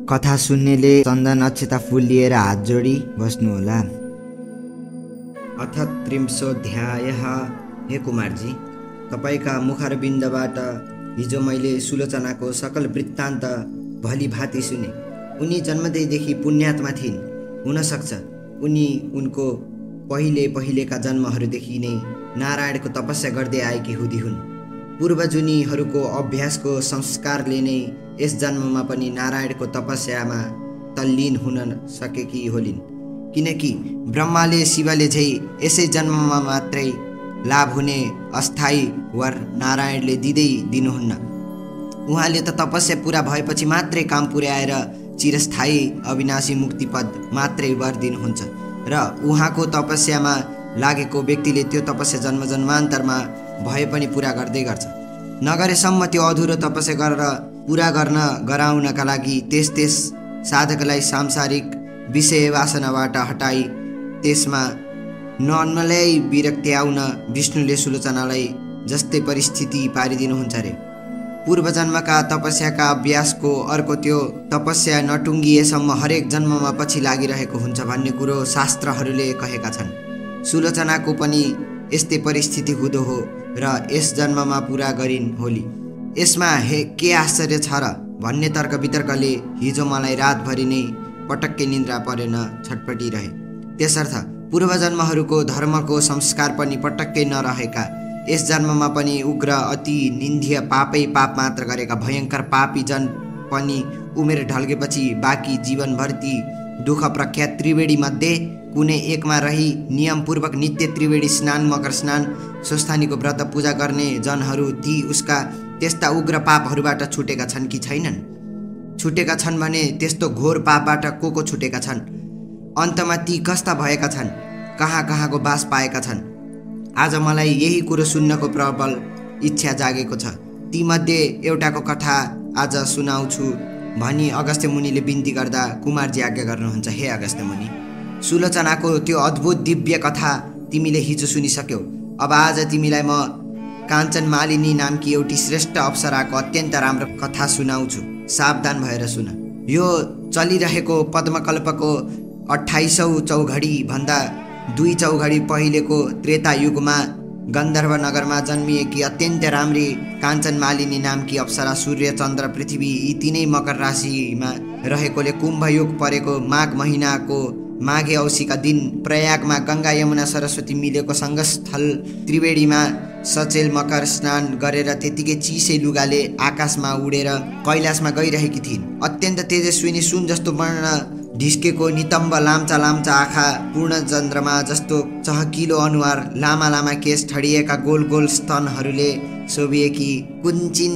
कथा सुन्नेले चन्दन अक्षता फूल लिएर हात जोडी बस्नुहोला। अथ त्रिंशोऽध्यायः। हे कुमारजी, तपाईका मुखारविन्दबाट हिजो मैले सुलोचनाको सकल वृत्तान्त भली भाँति सुने। उनी जन्मदैदेखि पुण्यात्मा थिइन्। हुन सक्छ उनी उनको पहिलेका जन्महरूदेखि नै नारायणको तपस्या गर्दै आएकी हुँदी हुन्। पूर्वजुनीहरूको अभ्यासको संस्कारले नै यस जन्ममा पनि नारायणको तपस्यामा तल्लीन हुन सकेकी होलिन्। किनकि ब्रह्माले शिवले झै यसै जन्ममा मात्रै लाभ हुने अस्थायी वर नारायणले दिँदै दिनुहुन्न। उहाँले त तपस्या पुरा भएपछि मात्रै काम पुर्याएर चिरस्थायी अविनाशी मुक्तिपद मात्रै वर दिनुहुन्छ र उहाँको तपस्यामा लागेको व्यक्तिले त्यो तपस्या जन्मजन्मान्तरमा भए पनि पुरा गर्दै गर्छ। नगरेसम्म त्यो अधुरो तपस्या गरेर पुरा गर्न गराउनका लागि त्यस साधकलाई सांसारिक विषय वासनाबाट हटाई त्यसमा नन्मलै विरक्ति आउन विष्णुले सुलोचनालाई जस्तै परिस्थिति पारिदिनुहुन्छ रे। पूर्वजन्मका तपस्याका अभ्यासको अर्को त्यो तपस्या नटुङ्गिएसम्म हरेक जन्ममा पछि लागिरहेको हुन्छ भन्ने कुरो शास्त्रहरूले कहेका छन्। सुलोचनाको पनि यस्तै परिस्थिति हुँदो हो र यस जन्ममा पुरा गरिन् होली। यसमा के आश्चर्य छ र भन्ने तर्क वितर्कले हिजो मलाई रातभरि नै पटक्कै निन्द्रा परेन छटपटिरहे। त्यसर्थ पूर्वजन्महरूको धर्मको संस्कार पनि पटक्कै नरहेका, यस जन्ममा पनि उग्र अति निन्द्य पापै पाप मात्र गरेका भयङ्कर पापी जन पनि उमेर ढल्केपछि बाँकी जीवनभर ती दुःख प्रख्यात त्रिवेणी मध्ये कुनै एकमा रही नियमपूर्वक नित्य त्रिवेणी स्नान, मकर स्नान, स्वस्थानीको व्रत पूजा गर्ने जनहरू ती उसका त्यस्ता उग्र पापहरूबाट छुटेका छन् कि छैनन्? छुटेका छन् भने त्यस्तो घोर पापबाट को छुटेका छन्? अन्तमा ती कस्ता भएका छन्? कहाँको बास पाएका छन्? आज मलाई यही कुरो सुन्नको प्रबल इच्छा जागेको छ। तीमध्ये एउटाको कथा आज सुनाउँछु भनी अगस्त्य मुनिले बिन्ती गर्दा कुमारजी आज्ञा गर्नुहुन्छ। हे अगस्त्य मुनि, सुलोचनाको त्यो अद्भुत दिव्य कथा तिमीले हिजो सुनिसक्यौ। अब आज तिमीलाई म काञ्चन मालिनी नामकी एउटी श्रेष्ठ अप्सराको अत्यन्त राम्रो कथा सुनाउँछु। सावधान भएर सुन। यो चलिरहेको पद्मकल्पको 28औं चौघडी भन्दा 2 चौघडी पहिलेको त्रेता युगमा गन्धर्व नगरमा जन्मिएकी अत्यन्त राम्री काञ्चन मालिनी नामकी अप्सरा सूर्य चन्द्र पृथ्वी यी तीनै मकर राशिमा रहेकोले कुम्भ युग परेको माघ महिनाको माघे औँसीका दिन प्रयागमा गङ्गा यमुना सरस्वती मिलेको सङ्गस्थल त्रिवेणीमा सचेल मकर स्नान गरेर त्यतिकै चिसै लुगाले आकाशमा उडेर कैलाशमा गइरहेकी थिइन्। अत्यन्त तेजस्विनी सुन जस्तो वर्ण ढिस्केको नितम्ब लाम्चा आँखा, पूर्ण चन्द्रमा जस्तो चहकिलो अनुहार, लामा केश, ठडिएका गोल स्तनहरूले शोभिएकी कुञ्चिन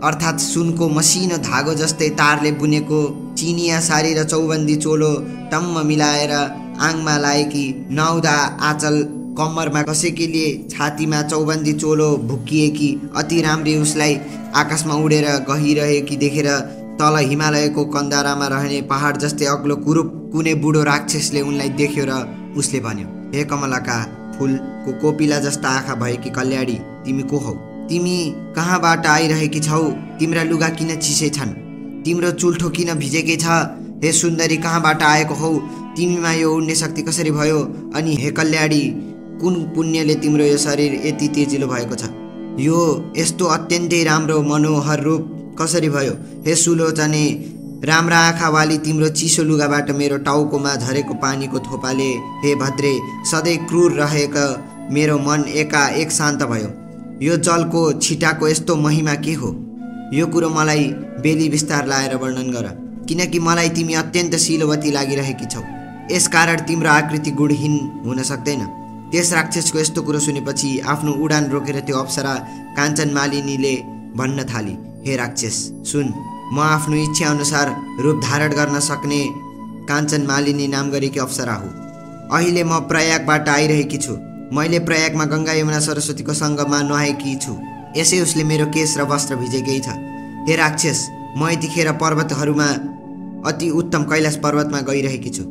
अर्थात् सुनको मसिनो धागो जस्तै तारले बुनेको चिनिया सारी र चौबन्दी चोलो टम्म मिलाएर आङमा लाएकी, नौदा आँचल कम्मरमा कसेकीले छातीमा चौबन्दी चोलो भुक्किएकी अति राम्री उसलाई आकाशमा उडेर गइरहेकी देखेर तल हिमालयको कन्दरामा रहने पहाड जस्तै अग्लो कुरूप कुनै बुढो राक्षसले उनलाई देख्यो र उसले भन्यो, हे कमलका फुलको कोपिला जस्ता आँखा भएकी कल्याणी, तिमी को हौ? तिमी कहाँबाट आइरहेकी छौ? तिम्रा लुगा किन चिसै छन्? तिम्रो चुल्ठो किन भिजेकै छ? हे सुन्दरी, कहाँबाट आएको हौ? तिमीमा यो उड्ने शक्ति कसरी भयो? अनि हे कल्याणी, कुन पुण्यले तिम्रो यो शरीर यति तेजिलो भएको छ? यो यस्तो अत्यन्तै राम्रो मनोहर रूप कसरी भयो? हे सुलोचने, राम्रा आँखा वाली तिम्रो चिसो लुगाबाट मेरो टाउकोमा झरेको पानीको थोपाले, हे भद्रे, सधैँ क्रूर रहेको मेरो मन एकाएक शान्त भयो। यो जलको छिटाको यस्तो महिमा के हो? यो कुरो मलाई बेली विस्तार लाएर वर्णन गर, किनकि मलाई तिमी अत्यन्त शीलवती लागिरहेकी छौ। यसकारण तिम्रो आकृति गुणहीन हुन सक्दैन। त्यस राक्षसको यस्तो कुरो सुनेपछि आफ्नो उडान रोकेर त्यो अप्सरा काञ्चन मालिनीले भन्न थाली, हे राक्षस, सुन, म आफ्नो इच्छा अनुसार रूप धारण गर्न सक्ने काञ्चन मालिनी नाम गरेकी अप्सरा हुँ। अहिले म प्रयागबाट आइरहेकी छु। मैले प्रयागमा गङ्गा यमुना सरस्वतीको सङ्गममा नुहाएकी छु। यसै उसले मेरो केश र वस्त्र भिजेकै छ। हे राक्षस, म यतिखेर पर्वतहरूमा अति उत्तम कैलाश पर्वतमा गइरहेकी छु।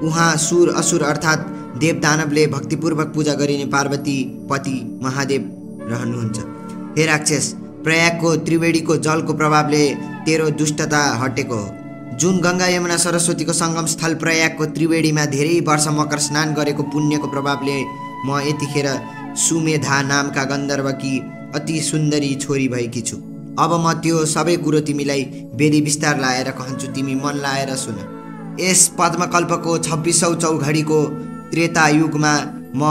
उहाँ सुर असुर अर्थात् देवदानवले भक्तिपूर्वक पूजा गरिने पार्वती पति महादेव रहनुहुन्छ। हे राक्षस, प्रयागको त्रिवेणीको जलको प्रभावले तेरो दुष्टता हटेको हो। जुन गङ्गा यमुना सरस्वतीको सङ्गम स्थल प्रयागको त्रिवेणीमा धेरै वर्ष मकर स्नान गरेको पुण्यको प्रभावले म यतिखेर सुमेधा नामका गन्धर्वकी अति सुन्दरी छोरी भएकी छु। अब म त्यो सबै कुरो तिमीलाई बेरी विस्तार लाएर कहन्छु, तिमी मन लाएर सुन। यस पद्मकल्पको 26औं चौघडीको त्रेता युगमा म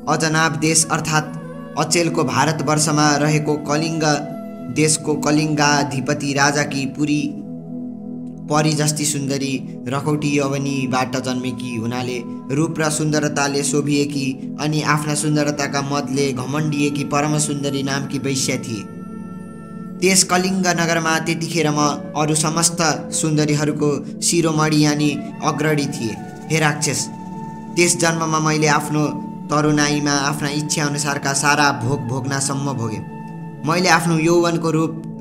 अजनाब देश अर्थात् अचेलको भारतवर्षमा रहेको कलिङ्ग देशको कलिङ्गाधिपति राजाकी परी जस्ती सुन्दरी रखौटी यवनीबाट जन्मेकी हुनाले रूप र सुन्दरताले शोभिएकी अनि आफ्ना सुन्दरताका मदले घमण्डिएकी परम सुन्दरी नामकी वैश्या थिए। त्यस कलिङ्ग नगरमा त्यतिखेर म अरू समस्त सुन्दरीहरूको शिरोमणि यानि अग्रणी थिए। हे राक्षस, त्यस जन्ममा मैले आफ्नो तरुणाईमा आफ्ना इच्छा अनुसारका सारा भोग भोग्नासम्म भोगेँ। मैले आफ्नो यौवनको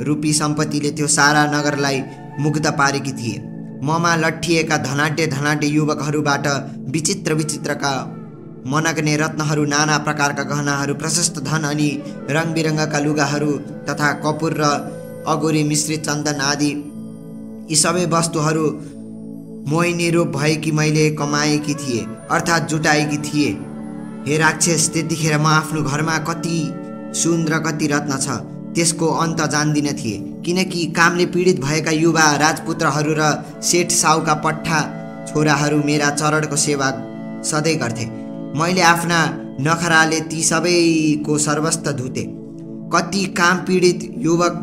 रूपी सम्पत्तिले त्यो सारा नगरलाई मुग्ध पारेकी थिए। ममा लट्ठिएका धनाढ्य युवकहरूबाट विचित्र विचित्रका मनग्ने रत्नहरू, नाना प्रकारका गहनाहरू, प्रशस्त धन अनि रङबिरङ्गका लुगाहरू तथा कपुर र अगोरी मिश्रित चन्दन आदि यी सबै वस्तुहरू मोहिनी रूप भएकी मैले कमाएकी थिए अर्थात् जुटाएकी थिए। हे राक्षस, त्यतिखेर म आफ्नो घरमा कति सुन र कति रत्न छ त्यसको अन्त जान्दिन थिए, किनकि कामले पीडित भएका युवा राजपुत्रहरू र सेठ साउका पट्ठा छोराहरू मेरा चरणको सेवा सधैँ गर्थे। मैले आफ्ना नखराले ती सबैको सर्वस्व धुते। कति काम पीडित युवक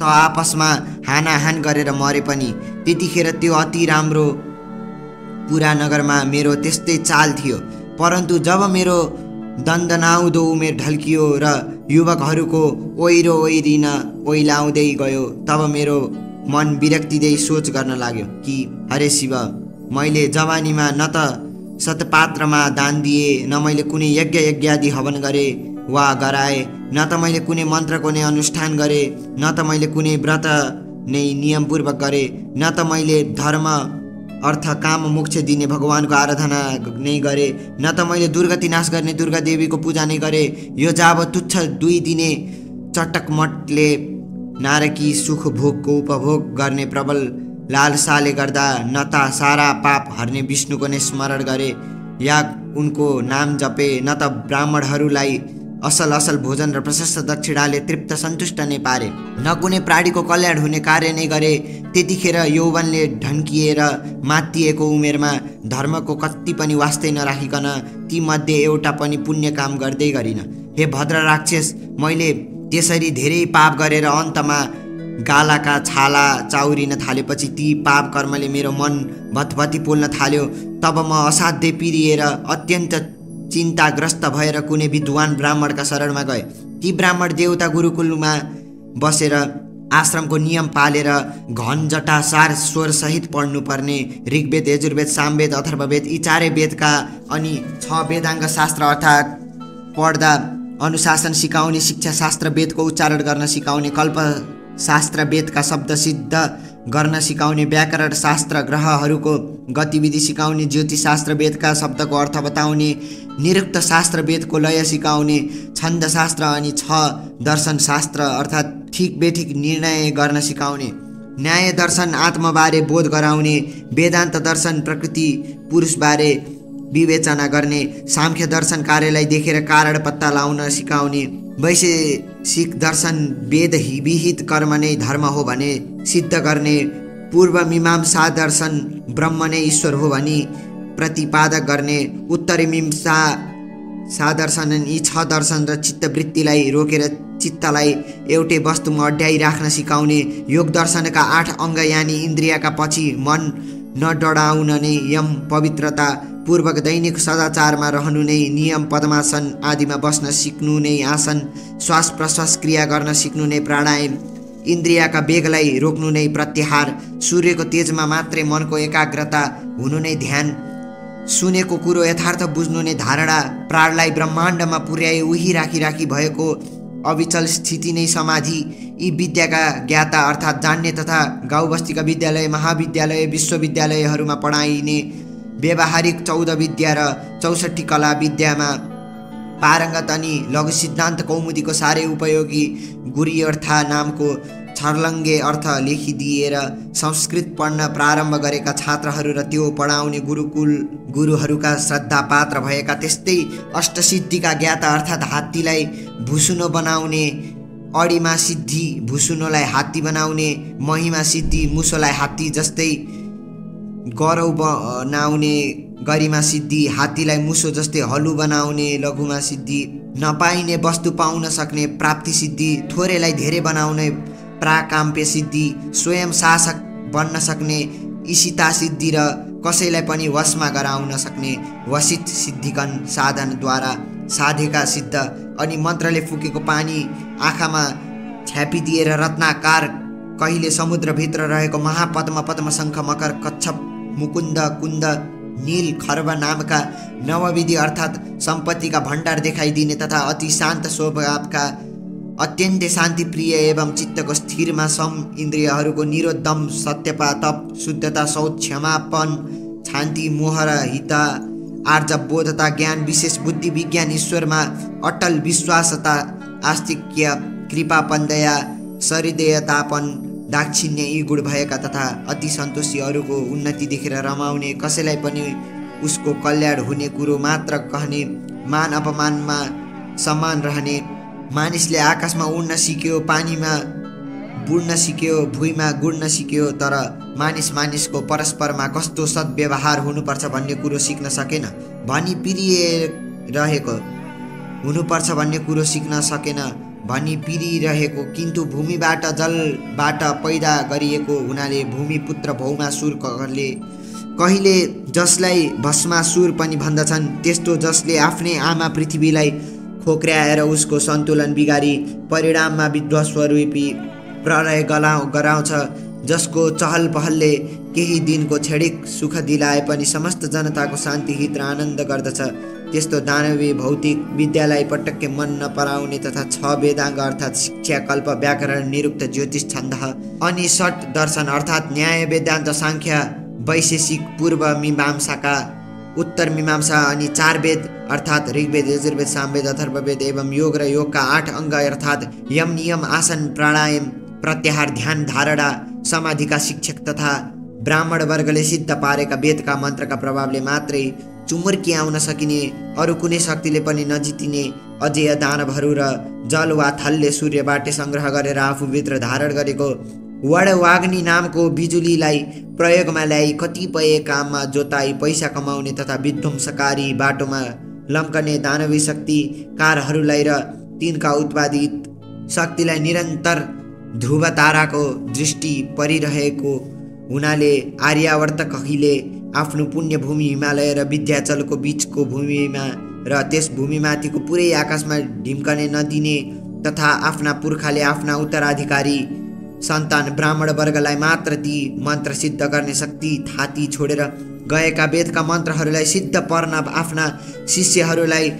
त आपसमा हानाहान गरेर मरे पनि त्यतिखेर त्यो अति राम्रो पुरा नगरमा मेरो त्यस्तै चाल थियो। परन्तु जब मेरो दन्दनाउँदो उमेर ढल्कियो र युवकहरूको ओइरो ओइरिन ओइलाउँदै गयो, तब मेरो मन विरक्तिदै सोच गर्न लाग्यो कि हरे शिव, मैले जवानीमा न त सतपात्रमा दान दिए, न मैले कुनै यज्ञादि हवन गरे वा गराए, न त मैले कुनै मन्त्रको नै अनुष्ठान गरे, न त मैले कुनै व्रत नै नियमपूर्वक गरे, न त मैले धर्म अर्थ काम मोक्ष दिने भगवानको आराधना नै गरे, न त मैले दुर्गति नाश गर्ने दुर्गा देवीको पूजा नै गरे। यो जाब तुच्छ 2 दिने चटकमटले नारकी सुख भोगको उपभोग गर्ने प्रबल लालसाले गर्दा न त सारा पाप हर्ने विष्णुको नै स्मरण गरे या उनको नाम जपे, न त ब्राह्मणहरूलाई असल भोजन र प्रशस्त दक्षिणाले तृप्त सन्तुष्ट नै पारे, न कुनै प्राणीको कल्याण हुने कार्य नै गरे। त्यतिखेर यौवनले ढन्किएर मातिएको उमेरमा धर्मको कति पनि वास्तै नराखिकन ती मध्ये एउटा पनि पुण्य काम गर्दै गरिन। हे भद्र राक्षस, मैले त्यसरी धेरै पाप गरेर अन्तमा गालाका छाला चाउरिन थालेपछि ती पाप कर्मले मेरो मन भतभती पोल्न थाल्यो। तब म असाध्यै पिरिएर अत्यन्त चिन्ताग्रस्त भएर कुनै विद्वान ब्राह्मणका शरणमा गए। ती ब्राह्मण देवता गुरुकुलमा बसेर आश्रमको नियम पालेर घन जटा सार स्वर सहित पढ्नुपर्ने ऋग्वेद, यजुर्वेद, सामवेद, अथर्ववेद यी 4 वेदका अनि 6 वेदाङ्ग शास्त्र अर्थात् पढ्दा अनुशासन सिकाउने, शिक्षा शास्त्र वेदको उच्चारण गर्न सिकाउने, कल्प शास्त्र वेदका शब्द सिद्ध गर्न सिकाउने, व्याकरण शास्त्र ग्रहहरूको गतिविधि सिकाउने, ज्योतिष शास्त्र वेदका शब्दको अर्थ बताउने, निरुक्त शास्त्र वेदको लय सिकाउने, छन्द शास्त्र अनि 6 दर्शन शास्त्र अर्थात् ठिक बेठिक निर्णय गर्न सिकाउने, न्याय दर्शन आत्मबारे बोध गराउने, वेदान्त दर्शन प्रकृति पुरुषबारे विवेचना गर्ने, साङ्ख्य दर्शन कार्यलाई देखेर कारण पत्ता लाउन सिकाउने, वैशेषिक दर्शन वेद विहित कर्म नै धर्म हो भने सिद्ध गर्ने, पूर्व मीमांसा दर्शन ब्रह्म नै ईश्वर हो भनी प्रतिपादक गर्ने, उत्तरी मीमांसा दर्शन यी 6 दर्शन र चित्तवृत्तिलाई रोकेर चित्तलाई एउटै वस्तुमा अड्याइराख्न सिकाउने, योग दर्शनका 8 अङ्ग यानि इन्द्रियका पछि मन नडराउन नै यम, पवित्रता पूर्वक दैनिक सदाचारमा रहनु नै नियम, पद्मासन आदिमा बस्न सिक्नु नै आसन, श्वास प्रश्वास क्रिया गर्न सिक्नु नै प्राणायाम, इन्द्रियका वेगलाई रोक्नु नै प्रत्याहार, सूर्यको तेजमा मात्रै मनको एकाग्रता हुनु नै ध्यान, सुनेको कुरो यथार्थ बुझ्नु नै धारणा, प्राणलाई ब्रह्माण्डमा पुर्याई उही राखी भएको अविचल स्थिति नै समाधि, यी विद्याका ज्ञाता अर्थात् जान्ने तथा गाउँ बस्तीका विद्यालय, महाविद्यालय, विश्वविद्यालयहरूमा पढाइने व्यावहारिक 14 विद्या र 64 कला विद्यामा पारङ्गत अनि लघु सिद्धान्त कौमुदीको साह्रै उपयोगी गुरी अर्था नामको छर्लङ्गे अर्थ लेखिदिएर संस्कृत पढ्न प्रारम्भ गरेका छात्रहरू र त्यो पढाउने गुरुहरूका श्रद्धा पात्र भएका, त्यस्तै अष्टसिद्धिका ज्ञाता अर्थात् हात्तीलाई भुसुनो बनाउने, अडिमा सिद्धि भुसुनोलाई हात्ती बनाउने, महिमा सिद्धि मुसोलाई हात्ती जस्तै गौरव बनाउने, गरिमा सिद्धि हात्तीलाई मुसो जस्तै हलु बनाउने, लघुमा सिद्धि नपाइने वस्तु पाउन सक्ने प्राप्ति सिद्धि, थोरैलाई धेरै बनाउने प्राकाम्प्य सिद्धि, स्वयं शासक बन्न सक्ने ईशिता सिद्धि र कसैलाई पनि वशमा गराउन सक्ने वशित सिद्धिकन साधनद्वारा साधेका सिद्ध, अनि मन्त्रले फुकेको पानी आँखामा छ्यापिदिएर रत्नाकार कहिले समुद्रभित्र रहेको महापद्म पद्मशङ्ख मकर कच्छप मुकुन्द कुन्द नील खर्ब नामका नवविधि अर्थात् सम्पत्तिका भण्डार देखाइदिने तथा अति शान्त स्वभावका अत्यन्तै शान्तिप्रिय एवं चित्तको स्थिरमा सम इन्द्रियहरूको निरोधम सत्यपा तप शुद्धता शौच क्षमापन शान्ति मोह र हित आर्जव बोधता ज्ञान विशेष बुद्धि विज्ञान ईश्वरमा अटल विश्वासता आस्तिक्य कृपापन दया सरिदेयतापन दाक्षिण्य यी गुण भएका तथा अति सन्तोषी, अरूको उन्नति देखेर रमाउने, कसैलाई पनि उसको कल्याण हुने कुरो मात्र कहने, मान अपमानमा समान रहने, मानिसले आकाशमा उड्न सिक्यो, पानीमा बुड्न सिक्यो, भुइँमा गुड्न सिक्यो, तर मानिसको परस्परमा कस्तो सद्व्यवहार हुनुपर्छ भन्ने कुरो सिक्न सकेन, भनी पिरिरहेको हुनुपर्छ भन्ने कुरो सिक्न सकेन भनी पिरिरहेको, किन्तु भूमिबाट जलबाट पैदा गरिएको हुनाले भूमिपुत्र भौमासुर कहिले जसलाई भस्मासुर पनि भन्दछन्, त्यस्तो जसले आफ्नै आमा पृथ्वीलाई खोक्र्याएर उसको सन्तुलन बिगारी परिणाममा विध्वस्वरूपी प्रलय गराउँछ, जसको चहल पहलले केही दिनको क्षणिक सुख दिलाए पनि समस्त जनताको शान्ति हित र आनन्द गर्दछ, त्यस्तो दानवीय भौतिक विद्यालाई पटक्कै मन नपराउने तथा 6 वेदाङ्ग अर्थात् शिक्षा कल्प व्याकरण निरुक्त ज्योतिष छन्द अनि षट दर्शन अर्थात् न्याय वेदान्त सांख्य वैशेषिक पूर्व मीमांसाका उत्तर मीमांसा अनि 4 वेद अर्थात् ऋग्वेद यजुर्वेद सामवेद अथर्ववेद एवं योग र योगका 8 अङ्ग अर्थात् यम नियम आसन प्राणायाम प्रत्याहार ध्यान धारणा समाधिका शिक्षक तथा ब्राह्मण वर्गले सिद्ध पारेका वेदका मन्त्रका प्रभावले मात्रै चुमुर्की आउन सकिने, अरू कुनै शक्तिले पनि नजितिने अजेय दानवहरू र जल वा थलले सूर्यबाट सङ्ग्रह गरेर आफूभित्र धारण गरेको वडवाग्नि नामको बिजुलीलाई प्रयोगमा ल्याई कतिपय काममा जोताई पैसा कमाउने तथा विध्वंसकारी बाटोमा लम्कने दानवी शक्तिकारहरूलाई र तिनका उत्पादित शक्तिलाई निरन्तर ध्रुव ताराको दृष्टि परिरहेको हुनाले आर्यावर्त कहिले आफ्नो पुण्य भूमि हिमालय र विन्ध्याचलको बीचको भूमिमा र त्यस भूमिमाथिको पुरै आकाशमा ढिम्कने नदिने तथा आफ्ना पुर्खाले आफ्ना उत्तराधिकारी सन्तान ब्राह्मण वर्गलाई मात्र ती मन्त्र सिद्ध गर्ने शक्ति थाती छोडेर गएका वेदका मन्त्रहरूलाई सिद्ध पर्न आफ्ना शिष्यहरूलाई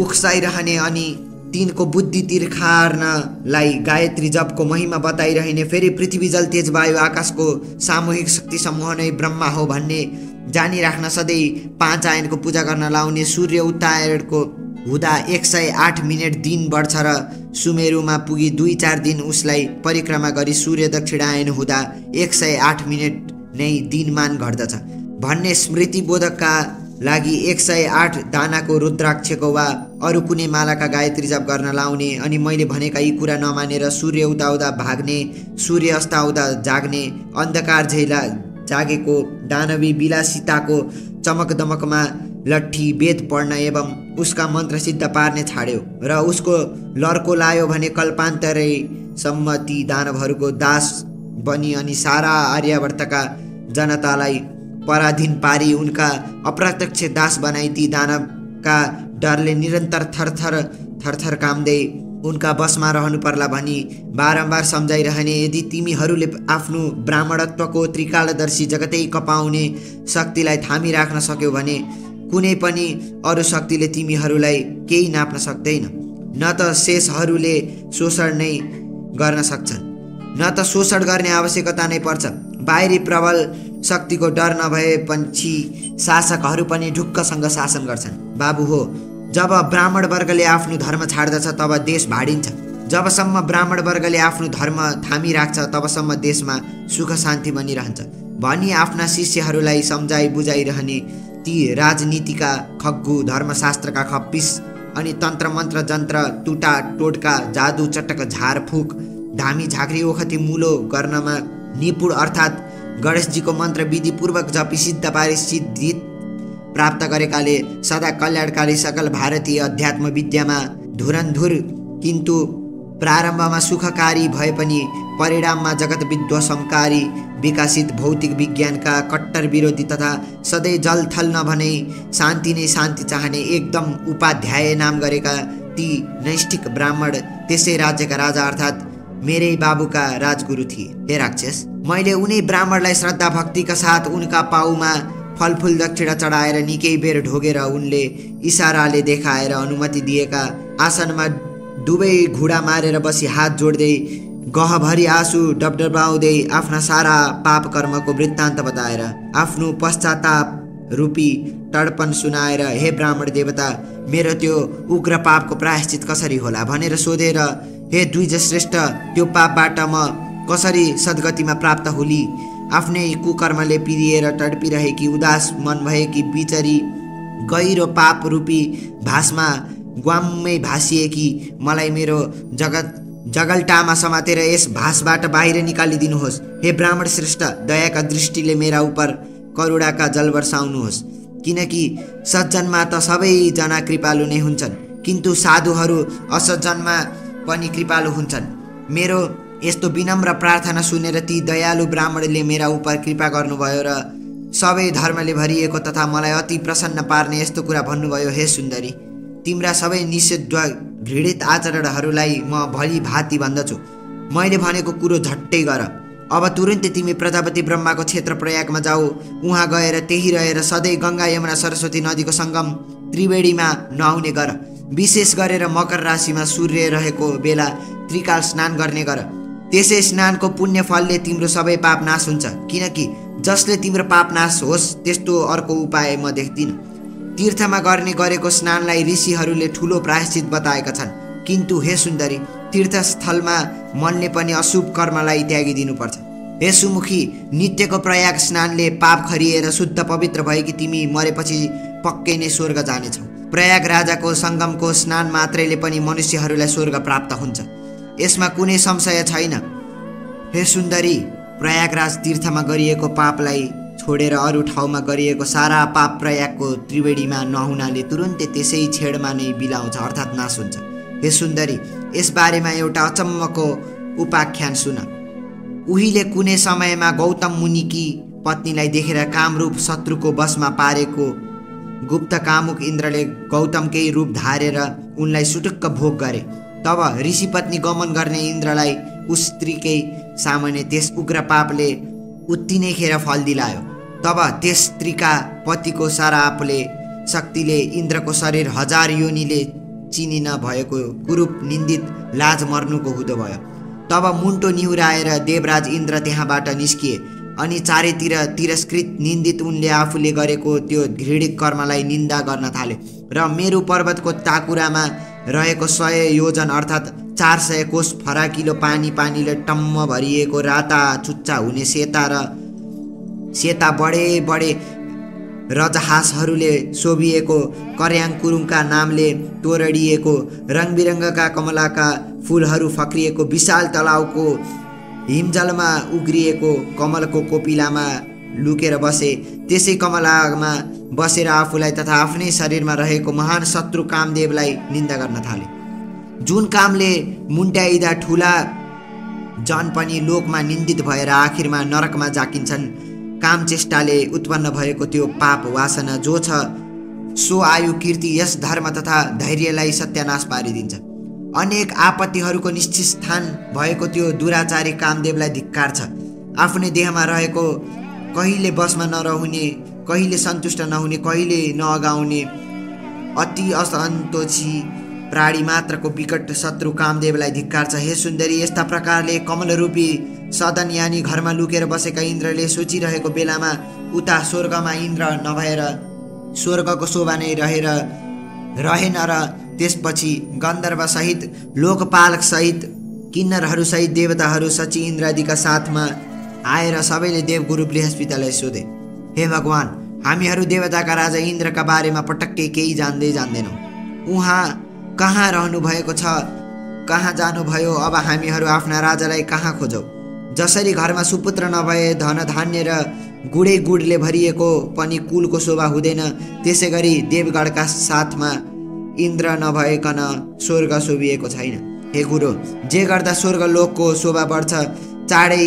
उक्साइरहने अनि तिनको बुद्धि तिर्खार्नलाई गायत्री जपको महिमा बताइरहने, फेरि पृथ्वी जल तेज वायु आकाशको सामूहिक शक्ति समूह नै ब्रह्मा हो भन्ने जानिराख्न सधैँ 5 आयनको पूजा गर्न लाउने, सूर्य उत्तायणको हुँदा 108 मिनट दिन बढ्छ र सुमेरुमा पुगी 2-4 दिन उसलाई परिक्रमा गरी सूर्य दक्षिणायन हुँदा 108 मिनट नै दिनमान घट्दछ भन्ने स्मृतिबोधकका लागि 108 दानाको रुद्राक्षको वा अरू कुनै मालाका गायत्री जप गर्न लाउने, अनि मैले भनेका यी कुरा नमानेर सूर्य उदाउँदा भाग्ने, सूर्य अस्ताउँदा जाग्ने, अन्धकार झैला जागेको दानवी विलासिताको चमक दमकमा लट्ठी वेद पढ्न एवं उसका मन्त्र सिद्ध पार्ने छाड्यो र उसको लर्को लायो भने कल्पान्तरै सम्मति दानवहरूको दास बनी अनि सारा आर्यावर्तका जनतालाई पराधीन पारी उनका अप्रत्यक्ष दास बनाई ती दानवका डरले निरन्तर थरथर काम्दै उनका बसमा रहनु पर्ला भनी बारम्बार सम्झाइरहने। यदि तिमीहरूले आफ्नो ब्राह्मणत्वको त्रिकालदर्शी जगतै कपाउने शक्तिलाई थामिराख्न सक्यौ भने कुनै पनि अरू शक्तिले तिमीहरूलाई केही नाप्न सक्दैन, न त शेषहरूले शोषण नै गर्न सक्छन्, न त शोषण गर्ने आवश्यकता नै पर्छ। बाहिरी प्रबल शक्तिको डर नभएपछि शासकहरू पनि ढुक्कसँग शासन गर्छन्। बाबु हो, जब ब्राह्मण वर्गले आफ्नो धर्म छाड्दछ तब देश भाडिन्छ, जबसम्म ब्राह्मण वर्गले आफ्नो धर्म थामिराख्छ तबसम्म देशमा सुख शान्ति बनिरहन्छ भनी आफ्ना शिष्यहरूलाई सम्झाइ बुझाइरहने ती राजनीतिका खग्गु, धर्मशास्त्रका खप्पिस अनि तन्त्र मन्त्र जन्त्र टुटा टोटका जादु चटक झारफुक धामी झाँक्री ओखती मुलो गर्नमा निपुण अर्थात् गणेशजीको मन्त्र विधिपूर्वक जपी सिद्ध पारी सिद्धि प्राप्त गरेकाले सदा कल्याणकारी सकल भारतीय अध्यात्म विद्यामा धुरन्धुर किन्तु प्रारम्भमा सुखकारी भए पनि परिणाममा जगत विध्वंसकारी विकसित भौतिक विज्ञानका कट्टर विरोधी तथा सधैँ जलथल नभने शान्ति नै शान्ति चाहने एकदम उपाध्याय नाम गरेका ती नैष्ठिक ब्राह्मण त्यसै राज्यका राजा अर्थात् मेरै बाबुका राजगुरु थिए। हे राक्षस, मैले उनी ब्राह्मणलाई श्रद्धा भक्तिका साथ उनका पाउमा फलफुल दक्षिणा चढाएर निकै बेर ढोगेर उनले इसाराले देखाएर अनुमति दिएका आसनमा दुवै घुडा मारेर बसी हात जोड्दै गहभरि आँसु डबडबाउँदै आफ्ना सारा पाप कर्मको वृत्तान्त बताएर आफ्नो पश्चाताप रूपी तडपन सुनाएर हे ब्राह्मण देवता, मेरो त्यो उग्र पापको प्रायश्चित कसरी होला भनेर सोधेर हे द्विज श्रेष्ठ, त्यो पापबाट म कसरी सद्गतिमा प्राप्त होली? आफ्नै कुकर्मले पिरिएर तडपिरहेकी उदास मन भएकी बिचरी गहिरो पाप रूपी भासमा ग्वाममै भासिएकी मलाई मेरो जगल्टामा समातेर यस भासबाट बाहिर निकालिदिनुहोस्। हे ब्राह्मण श्रेष्ठ, दयाका दृष्टिले मेरा उप करुणाका जल वर्षाउनुहोस्, किनकि सज्जनमा त सबैजना कृपालु नै हुन्छन्, किन्तु साधुहरू असज्जनमा पनि कृपालु हुन्छन्। मेरो यस्तो विनम्र प्रार्थना सुनेर ती दयालु ब्राह्मणले मेरा उप कृपा गर्नुभयो र सबै धर्मले भरिएको तथा मलाई अति प्रसन्न पार्ने यस्तो कुरा भन्नुभयो। हे सुन्दरी, तिम्रा सबै निषिद्ध घृणित आचरणहरूलाई म भली भाती भन्दछु। मैले भनेको कुरो झट्टै गर। अब तुरुन्तै तिमी प्रजापति ब्रह्माको क्षेत्र प्रयागमा जाऊ। उहाँ गएर त्यही रहेर सधैँ गङ्गा यमुना सरस्वती नदीको सङ्गम त्रिवेणीमा नुहाउने गर। विशेष गरेर मकर राशिमा सूर्य रहेको बेला त्रिकाल स्नान गर्ने गर। त्यसै स्नानको पुण्य फलले तिम्रो सबै पाप नाश हुन्छ, किनकि जसले तिम्रो पाप नाश होस् त्यस्तो अर्को उपाय म देख्दिनँ। तीर्थमा गर्ने गरेको स्नानलाई ऋषिहरूले ठुलो प्रायश्चित बताएका छन्, किन्तु हे सुन्दरी, तीर्थस्थलमा मनले पनि अशुभ कर्मलाई त्यागिदिनुपर्छ। हे सुमुखी, नित्यको प्रयाग स्नानले पाप खरिएर शुद्ध पवित्र भएकी तिमी मरेपछि पक्कै नै स्वर्ग जानेछौ। प्रयाग राजाको सङ्गमको स्नान मात्रैले पनि मनुष्यहरूलाई स्वर्ग प्राप्त हुन्छ, यसमा कुनै संशय छैन। हे सुन्दरी, प्रयागराज तीर्थमा गरिएको पापलाई छोडेर अरू ठाउँमा गरिएको सारा पाप प्रयागको त्रिवेणीमा नहुनाले तुरुन्तै त्यसै छेडमा नै बिलाउँछ अर्थात् नाश हुन्छ। हे सुन्दरी, यस बारेमा एउटा अचम्मको उपाख्यान सुन। उहिले कुनै समयमा गौतम मुनिकी पत्नीलाई देखेर कामरूप शत्रुको वशमा पारेको गुप्त कामुक इन्द्रले गौतमकै रूप धारेर उनलाई सुटुक्क भोग गरे। तब ऋषि पत्नी गमन गर्ने इन्द्रलाई उस स्त्रीकै सामान्य त्यस उग्र पापले उत्ति नै खेर फल दिलायो। तब त्यस स्त्रीका पतिको सरापले शक्तिले इन्द्रको शरीर 1000 योनिले चिनिन भएको कुरूप निन्दित लाज मर्नुको हुँदो भयो। तब मुन्टो निहुराएर देवराज इन्द्र त्यहाँबाट निस्किए अनि चारैतिर तिरस्कृत निन्दित उनले आफूले गरेको त्यो घृणित कर्मलाई निन्दा गर्न थाले र मेरु पर्वतको टाकुरामा रहेको 100 योजन अर्थात् 400 कोष फराकिलो पानीले टम्म भरिएको राता चुच्चा हुने सेता बडे रजहासहरूले शोभिएको कर्याङ कुरुङका नामले तोरडिएको रङबिरङ्गका कमलाका फुलहरू फक्रिएको विशाल तलाउको हिमजलमा उग्रिएको कमलको कोपिलामा लुकेर बसे। त्यसै कमलामा बसेर आफूलाई तथा आफ्नै शरीरमा रहेको महान शत्रु कामदेवलाई निन्दा गर्न थाले। जुन कामले मुन्ट्याइदा ठुला जन पनि लोकमा निन्दित भएर आखिरमा नरकमा जाकिन्छन्। काम चेष्टाले उत्पन्न भएको त्यो पाप वासना जो छ सो आयु कीर्ति यश धर्म तथा धैर्यलाई सत्यानाश पारिदिन्छ। अनेक आपत्तिहरूको निश्चित स्थान भएको त्यो दुराचारी कामदेवलाई धिक्कार छ। आफ्नै देहमा रहेको कहिले बसमा नरहुने, कहिले सन्तुष्ट नहुने, कहिले नअगाउने अति असन्तोषी प्राणी मात्रको विकट शत्रु कामदेवलाई धिक्कार छ। हे सुन्दरी, यस्ता प्रकारले कमलरूपी सदन यानी घरमा लुकेर बसेका इन्द्रले सोचिरहेको बेलामा उता स्वर्गमा इन्द्र नभएर स्वर्गको शोभा नै रहेन र त्यसपछि गन्धर्वसहित लोकपालकसहित किन्नरहरूसहित देवताहरू सची इन्द्रादिका साथमा आएर सबैले देवगुरु बृहस्पतिलाई सोधे, हे भगवान, हामीहरू देवताका राजा इन्द्रका बारेमा पटक्कै केही जान्दैनौँ। उहाँ कहाँ रहनुभएको छ, कहाँ जानुभयो? अब हामीहरू आफ्ना राजालाई कहाँ खोजौँ? जसरी घरमा सुपुत्र नभए धनधान्य र गुडै गुडले भरिएको पनि कुलको शोभा हुँदैन, त्यसै गरी देवगणका साथमा इन्द्र नभएकन स्वर्ग शोभिएको छैन। हे गुरु, जे गर्दा स्वर्गलोकको शोभा बढ्छ, चाँडै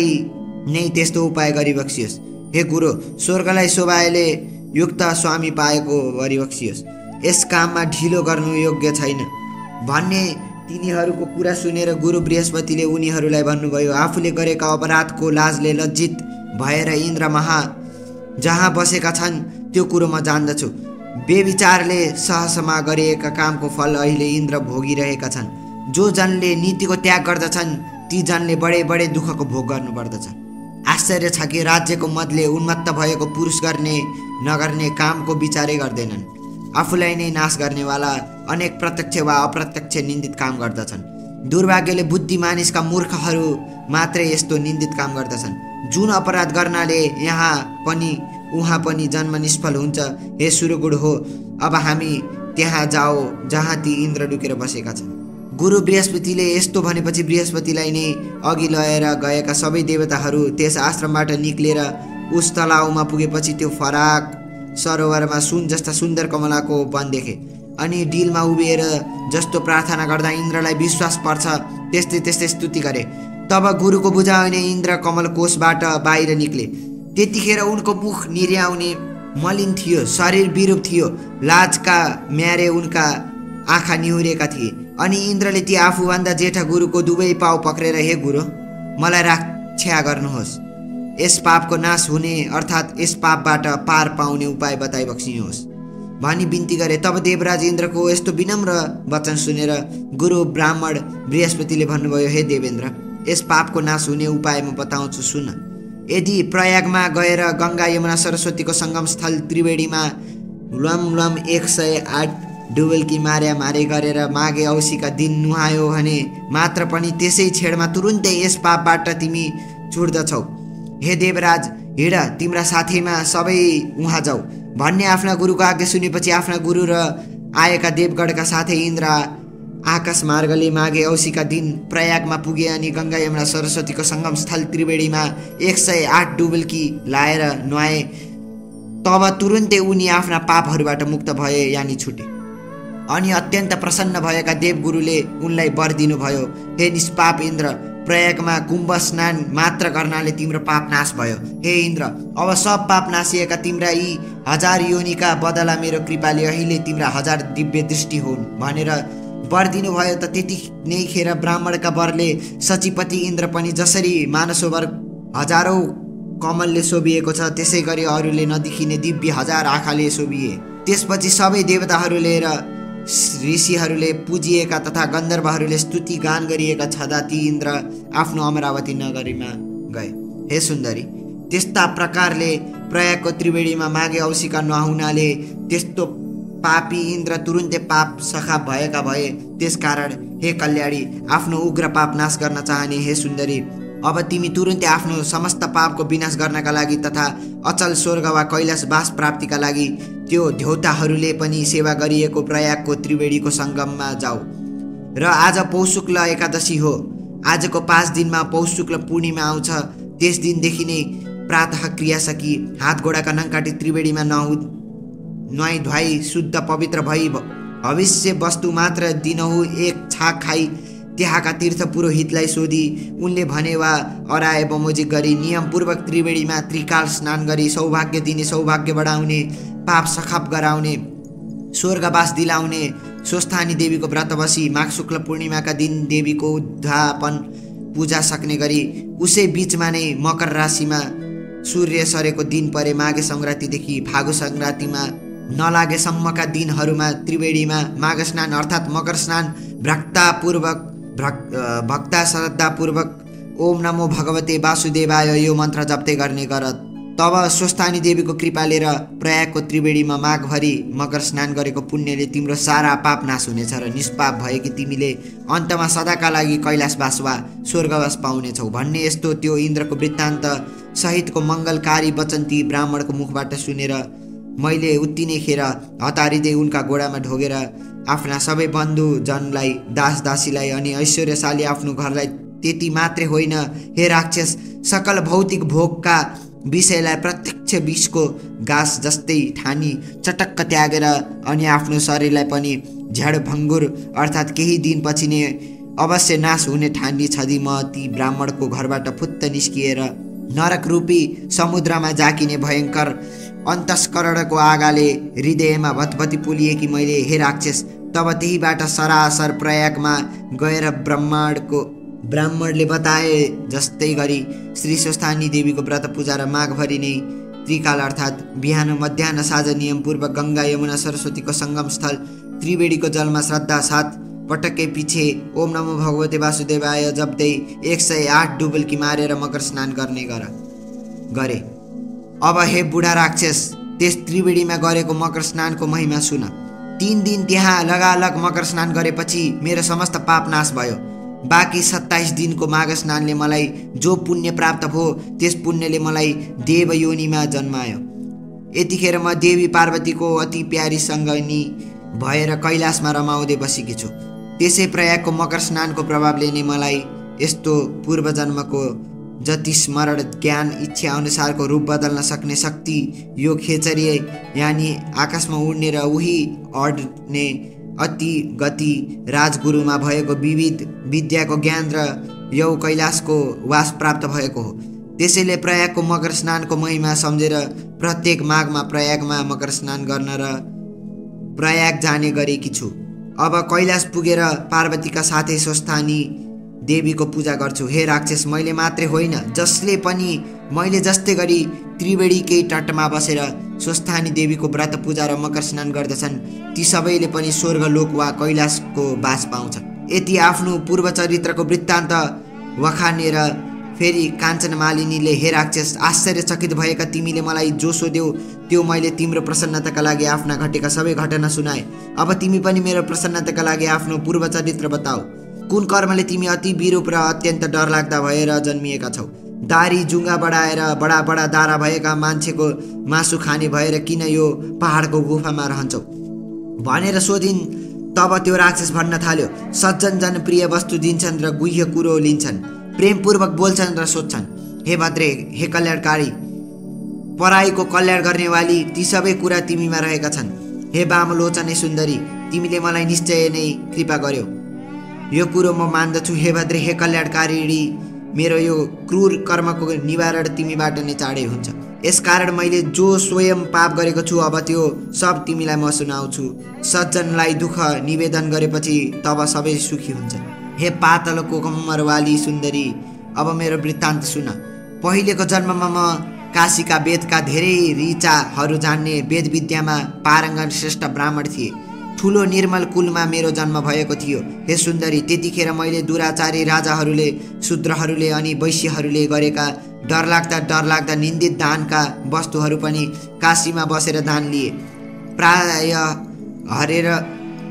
नै त्यस्तो उपाय गरिबक्सियोस्। हे गुरु, स्वर्गलाई शोभाले युक्त स्वामी पाएको गरिबक्सियोस्। यस काममा ढिलो गर्नु योग्य छैन भन्ने तिनीहरूको कुरा सुनेर गुरु बृहस्पतिले उनीहरूलाई भन्नुभयो, आफूले गरेका अपराधको लाजले लज्जित भएर इन्द्र जहाँ बसेका छन् त्यो कुरो म जान्दछु। बेविचारले सहसमा गरिएका कामको फल अहिले इन्द्र भोगिरहेका छन्। जो जनले नीतिको त्याग गर्दछन् ती जनले बडे दुःखको भोग गर्नुपर्दछ। आश्चर्य छ कि राज्यको मदले उन्मत्त भएको पुरुष गर्ने नगर्ने कामको विचारै गर्दैनन्। आफूलाई नै नाश गर्नेवाला अनेक प्रत्यक्ष वा अप्रत्यक्ष निन्दित काम गर्दछन्। दुर्भाग्यले बुद्धि मानिसका मूर्खहरू मात्रै यस्तो निन्दित काम गर्दछन्। जुन अपराध गर्नाले उहाँ पनि जन्म निष्फल हुन्छ। हे सुरगुड हो, अब हामी त्यहाँ जाओ जहाँ ती इन्द्र लुकेर बसेका छन्। गुरु बृहस्पतिले यस्तो भनेपछि बृहस्पतिलाई नै अघि लगेर गएका सबै देवताहरू त्यस आश्रमबाट निक्लेर उस तलाउमा पुगेपछि त्यो फराक सरोवरमा सुन जस्ता सुन्दर कमलाको वन देखे अनि डिलमा उभिएर जस्तो प्रार्थना गर्दा इन्द्रलाई विश्वास पर्छ त्यस्तै स्तुति गरे। तब गुरुको बुझाउने इन्द्र कमल कोषबाट बाहिर निक्ले। त्यतिखेर उनको मुख निर्याउने मलिन थियो, शरीर विरूप थियो, लाजका म्यारे उनका आँखा निहुरेका थिए। अनि इन्द्रले ती आफूभन्दा जेठा गुरुको दुवै पाउ पक्रेर, हे गुरु, मलाई रक्षा गर्नुहोस्, यस पापको नाश हुने अर्थात् यस पापबाट पार पाउने उपाय बताइबक्सिनुहोस् भनी बिन्ती गरे। तब देवराज इन्द्रको यस्तो विनम्र वचन सुनेर गुरु ब्राह्मण बृहस्पतिले भन्नुभयो, हे देवेन्द्र, यस पापको नाश हुने उपाय म बताउँछु, सुन। यदि प्रयागमा गएर गङ्गा यमुना सरस्वतीको सङ्गम स्थल त्रिवेणीमा लम 108 डुबेल्की मारे गरेर माघे औँसीका दिन नुहायो भने मात्र पनि त्यसै छेडमा तुरुन्तै यस पापबाट तिमी छुट्दछौ। हे देवराज, हिँड, तिम्रा साथीमा सबै उहाँ जाऊ भन्ने आफ्ना गुरुको आज्ञा सुनेपछि आफ्ना गुरु र आएका देवगणका साथै इन्द्र आकाश मार्गले माघे औँसीका दिन प्रयागमा पुगे अनि गङ्गा यमुना सरस्वतीको सङ्गम स्थल त्रिवेणीमा 108 डुबेल्की लाएर नुहाए। तब तुरुन्तै उनी आफ्ना पापहरूबाट मुक्त भए, यानि छुटे। अनि अत्यन्त प्रसन्न भएका देवगुरुले उनलाई वर दिनुभयो, हे निष्पाप इन्द्र, प्रयागमा कुम्भ स्नान मात्र गर्नाले तिम्रो पाप नाश भयो। हे इन्द्र, अब सब पाप नासिएका तिम्रा यी 1000 योनिका बदला मेरो कृपाले अहिले तिम्रा 1000 दिव्य दृष्टि हुन् भनेर वर दिनुभयो। त त्यति नै खेर ब्राह्मणका वरले सचिपति इन्द्र पनि जसरी मानसोवर हजारौं कमलले शोभिएको छ त्यसै गरी अरूले नदेखिने दिव्य 1000 आँखाले शोभिए। त्यसपछि सबै देवताहरूले र ऋषिहरूले पुजिएका तथा गन्धर्वहरूले स्तुति गान गरिएका छँदा ती इन्द्र आफ्नो अमरावती नगरीमा गए। हे सुन्दरी, त्यस्ता प्रकारले प्रयागको त्रिवेणीमा माघे औँसीका नहुनाले त्यस्तो पापी इन्द्र तुरुन्तै पाप सखा भएका भए। त्यसकारण हे कल्याणी, आफ्नो उग्र पाप नाश गर्न चाहने हे सुन्दरी, अब तिमी तुरुन्तै आफ्नो समस्त पापको विनाश गर्नका लागि तथा अचल स्वर्ग वा कैलाश वास प्राप्तिका लागि त्यो देवताहरूले पनि सेवा गरिएको प्रयागको त्रिवेणीको सङ्गममा जाऊ। र आज पौष शुक्ल एकादशी हो। आजको 5 दिनमा पौष शुक्ल पूर्णिमा आउँछ। त्यस दिनदेखि नै प्रातः क्रिया सकी हात गोडाका नङकाटी त्रिवेणीमा नुहाई धुवाई शुद्ध पवित्र भई भविष्य वस्तु मात्र दिनहु एक छाक खाई त्यहाँका तीर्थ पुरोहितलाई सोधी उनले भने वा अराए बमोजिक गरी नियमपूर्वक त्रिवेणीमा त्रिकाल स्नान गरी सौभाग्य दिने, सौभाग्य बढाउने, पाप सखाप गराउने, स्वर्गवास दिलाउने स्वस्थानी देवीको व्रत बसी माघ शुक्ल पूर्णिमाका दिन देवीको उद्धापन पूजा सक्ने गरी उसै बीचमा नै मकर राशिमा सूर्य सरेको दिन परे माघे सङ्क्रान्तिदेखि फागु सङ्क्रान्तिमा नलागेसम्मका दिनहरूमा त्रिवेणीमा माघ स्नान अर्थात् मकर स्नान भक्ता श्रद्धापूर्वक ओम नमो भगवते वासुदेवाय यो मन्त्र जप्दै गर्ने गर। तब स्वस्थानी देवीको कृपाले र प्रयागको त्रिवेणीमा माघभरि मकर स्नान गरेको पुण्यले तिम्रो सारा पाप नाश हुनेछ र निष्पाप भएकी तिमीले अन्तमा सदाका लागि कैलाशवास वा स्वर्गवास पाउनेछौ भन्ने यस्तो त्यो इन्द्रको वृत्तान्त सहितको मङ्गलकारी वचन ती ब्राह्मणको मुखबाट सुनेर मैले उत्तिनै खेर हतारिँदै उनका घोडामा ढोगेर आफ्ना सबै बन्धुजनलाई दास दासीलाई अनि ऐश्वर्यशाली आफ्नो घरलाई त्यति मात्रै होइन हे राक्षस सकल भौतिक भोगका विषयलाई प्रत्यक्ष विषको घाँस जस्तै ठानी चटक्क त्यागेर अनि आफ्नो शरीरलाई पनि झ्याडभङ्गुर अर्थात् केही दिनपछि नै अवश्य नाश हुने ठानी छदी म ती ब्राह्मणको घरबाट फुत्त निस्किएर नरक रूपी समुद्रमा जाकिने भयङ्कर अन्तस्करणको आगाले हृदयमा भतभती पुलिएकी मैले हे राक्षस तब त्यहीबाट सरासर प्रयागमा गएर ब्राह्मणले बताए जस्तै गरी श्री स्वस्थानी देवीको व्रत पूजा र माघभरि नै त्रिकाल अर्थात् बिहान मध्याह्न साँझ नियमपूर्वक गङ्गा यमुना सरस्वतीको सङ्गम स्थल त्रिवेणीको जलमा श्रद्धा साथ पटक्कै पछि ओम नमो भगवते वासुदेवाय जप्दै 108 डुबल्की मारेर मकर स्नान गरे। अब हे बुढा राक्षस त्यस त्रिवेणीमा गरेको मकर स्नानको महिमा सुन। 3 दिन त्यहाँ लगालग मकर स्नान गरेपछि मेरो समस्त पाप नाश भयो। बाँकी 27 दिनको माघ स्नानले मलाई जो पुण्य प्राप्त भयो त्यस पुण्यले मलाई देव योनिमा जन्मायो। यतिखेर म देवी पार्वतीको अति प्यारी सङ्गनी भएर कैलाशमा रमाउँदै बसेकी छु। त्यसै प्रयागको मकर स्नानको प्रभावले नै मलाई यस्तो पूर्वजन्मको जति स्मरण ज्ञान इच्छा अनुसारको रूप बदल्न सक्ने शक्ति यो खेचरी यानि आकाशमा उड्ने र उही अड्ने अति गति राजगुरुमा भएको विविध विद्याको ज्ञान र यो कैलाशको वास प्राप्त भएको हो। त्यसैले प्रयागको मकर स्नानको महिमा सम्झेर प्रत्येक माघमा प्रयागमा मकर स्नान गर्न र प्रयाग जाने गरेकी छु। अब कैलाश पुगेर पार्वतीका साथै स्वस्थानी देवीको पूजा गर्छु। हे राक्षस मैले मात्रै होइन जसले पनि मैले जस्तै गरी त्रिवेणीकै तटमा बसेर स्वस्थानी देवीको व्रत पूजा र मकर स्नान गर्दछन् ती सबैले पनि स्वर्गलोक वा कैलाशको बास पाउँछन्। यति आफ्नो पूर्व चरित्रको वृत्तान्त वखानेर फेरि काञ्चन मालिनीले हे राक्षस आश्चर्यचकित भएका तिमीले मलाई जो सोध्यौ त्यो मैले तिम्रो प्रसन्नताका लागि आफ्ना घटेका सबै घटना सुनाए। अब तिमी पनि मेरो प्रसन्नताका लागि आफ्नो पूर्व चरित्र बताऊ। कुन कर्मले तिमी अति विरूप र अत्यन्त डरलाग्दा भएर जन्मिएका छौ? दारी जुङ्गा बढाएर बडा बडा दारा भएका मान्छेको मासु खाने भएर किन यो पहाडको गुफामा रहन्छौ भनेर सोधिन्। तब त्यो राक्षस भन्न थाल्यो, सज्जन जनप्रिय वस्तु दिन्छन् र गुह्य कुरो लिन्छन्, प्रेमपूर्वक बोल्छन् र सोध्छन्। हे भद्रे, हे कल्याणकारी, पराईको कल्याण गर्नेवाली ती सबै कुरा तिमीमा रहेका छन्। हे वामलोचने सुन्दरी, तिमीले मलाई निश्चय नै कृपा गर्यौ, यो कुरो म मान्दछु। हे भद्रे, हे कल्याणकारी, मेरो यो क्रूर कर्मको निवारण तिमीबाट नै चाँडै हुन्छ। यसकारण मैले जो स्वयं पाप गरेको छु अब त्यो सब तिमीलाई म सुनाउँछु। सज्जनलाई दुःख निवेदन गरेपछि तब सबै सुखी हुन्छ। हे पातलको कम्मरवाली सुन्दरी, अब मेरो वृत्तान्त सुन। पहिलेको जन्ममा म काशीका वेदका धेरै ऋचाहरू जान्ने वेद विद्यामा पारङ्गन श्रेष्ठ ब्राह्मण थिए। ठुलो निर्मल कुलमा मेरो जन्म भएको थियो। हे सुन्दरी, त्यतिखेर मैले दुराचारी राजाहरूले, शूद्रहरूले अनि वैश्यहरूले गरेका डरलाग्दा निन्दित दानका वस्तुहरू पनि काशीमा बसेर दान लिए।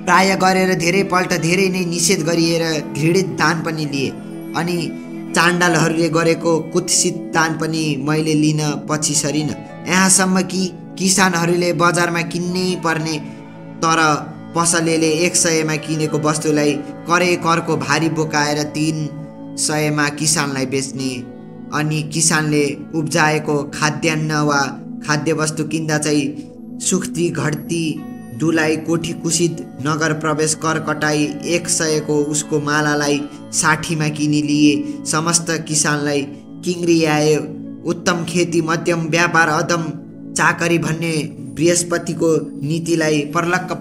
प्राय गरेर धेरै पल्ट धेरै नै निषेध गरिएर घृणित दान पनि लिए अनि चाण्डालहरूले गरेको कुत्सित दान पनि मैले लिन पछि सरिन। यहाँसम्म कि किसानहरूले बजारमा किन्नै पर्ने तर पसलेले 100मा किनेको वस्तुलाई करको भारी बोकाएर 300मा किसानलाई बेच्ने अनि किसानले उब्जाएको खाद्यान्न वा खाद्यवस्तु किन्दा चाहिँ सुख्ती घट्ती दुलाई कोठी कुसित नगर प्रवेश कर कटाई 100को उसको मालालाई 60मा किनी लिए। समस्त किसानलाई किङ्ग्रियाए। उत्तम खेती मध्यम व्यापार अदम चाकरी भन्ने बृहस्पतिको नीतिलाई पर्लक्क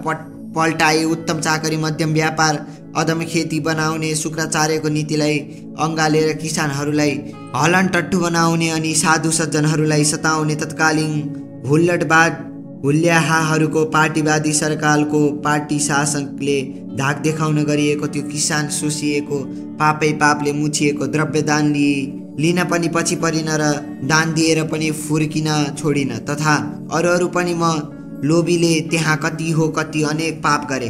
पल्टाए। उत्तम चाकरी मध्यम व्यापार अदम खेती बनाउने शुक्राचार्यको नीतिलाई अँगालेर किसानहरूलाई हलन टट्टु बनाउने अनि साधु सज्जनहरूलाई सताउने तत्कालीन हुल्याहाहरूको पार्टीवादी सरकारको पार्टी शासकले धाक देखाउन गरिएको त्यो किसान शोषिएको पापै पापले मुछिएको द्रव्यदान लिन पनि पछि परिन र दान दिएर पनि फुर्किन छोडिन, तथा अरू पनि म लोभीले त्यहाँ कति हो कति अनेक पाप गरे,